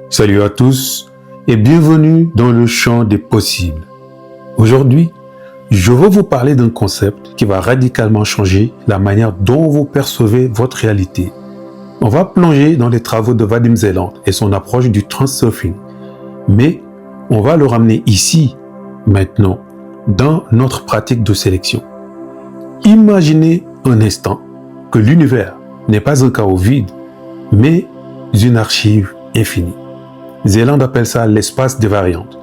Salut à tous et bienvenue dans le champ des possibles. Aujourd'hui, je veux vous parler d'un concept qui va radicalement changer la manière dont vous percevez votre réalité. On va plonger dans les travaux de Vadim Zeland et son approche du transurfing. Mais on va le ramener ici, maintenant, dans notre pratique de sélection. Imaginez un instant que l'univers n'est pas un chaos vide, mais une archive infinie. Zeland appelle ça l'espace des variantes.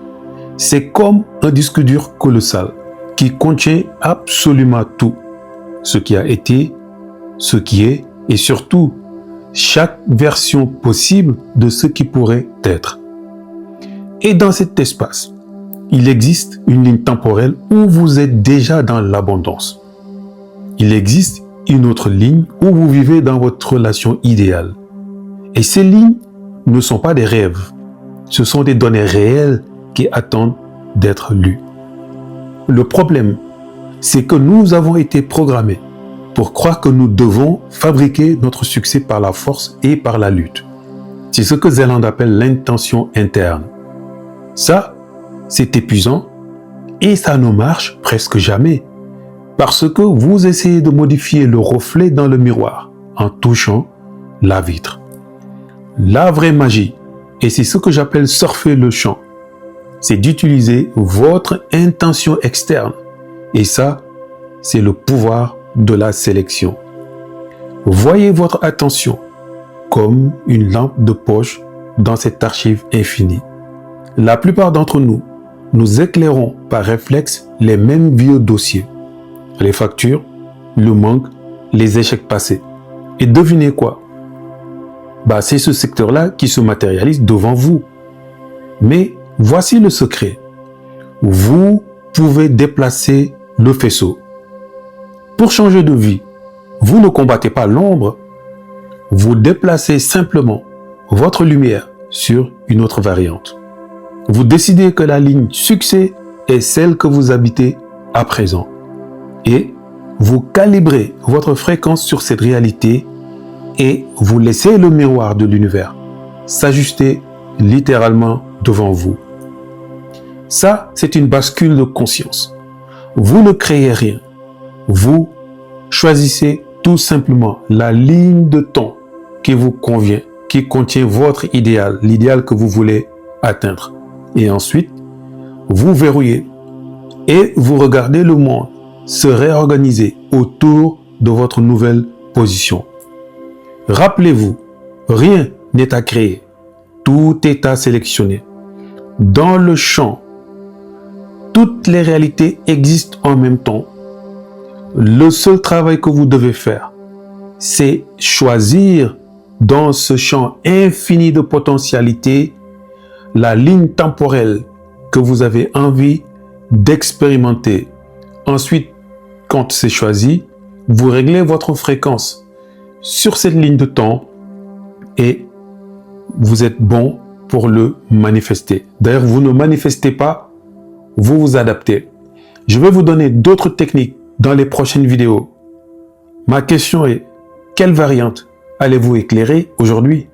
C'est comme un disque dur colossal qui contient absolument tout, ce qui a été, ce qui est et surtout chaque version possible de ce qui pourrait être. Et dans cet espace, il existe une ligne temporelle où vous êtes déjà dans l'abondance. Il existe une autre ligne où vous vivez dans votre relation idéale. Et ces lignes ne sont pas des rêves. Ce sont des données réelles qui attendent d'être lues. Le problème, c'est que nous avons été programmés pour croire que nous devons fabriquer notre succès par la force et par la lutte. C'est ce que Zeland appelle l'intention interne. Ça, c'est épuisant et ça ne marche presque jamais parce que vous essayez de modifier le reflet dans le miroir en touchant la vitre. La vraie magie, et c'est ce que j'appelle surfer le champ, c'est d'utiliser votre intention externe. Et ça, c'est le pouvoir de la sélection. Voyez votre attention comme une lampe de poche dans cette archive infinie. La plupart d'entre nous, nous éclairons par réflexe les mêmes vieux dossiers. Les factures, le manque, les échecs passés. Et devinez quoi? C'est ce secteur-là qui se matérialise devant vous. Mais voici le secret. Vous pouvez déplacer le faisceau. Pour changer de vie, vous ne combattez pas l'ombre. Vous déplacez simplement votre lumière sur une autre variante. Vous décidez que la ligne succès est celle que vous habitez à présent. Et vous calibrez votre fréquence sur cette réalité et vous laissez le miroir de l'univers s'ajuster littéralement devant vous. Ça, c'est une bascule de conscience. Vous ne créez rien. Vous choisissez tout simplement la ligne de temps qui vous convient, qui contient votre idéal, l'idéal que vous voulez atteindre. Et ensuite, vous verrouillez et vous regardez le monde se réorganiser autour de votre nouvelle position. Rappelez-vous, rien n'est à créer, tout est à sélectionner. Dans le champ, toutes les réalités existent en même temps. Le seul travail que vous devez faire, c'est choisir dans ce champ infini de potentialités la ligne temporelle que vous avez envie d'expérimenter. Ensuite, quand c'est choisi, vous réglez votre fréquence sur cette ligne de temps et vous êtes bon pour le manifester. D'ailleurs, vous ne manifestez pas, vous vous adaptez. Je vais vous donner d'autres techniques dans les prochaines vidéos. Ma question est, quelle variante allez-vous éclairer aujourd'hui?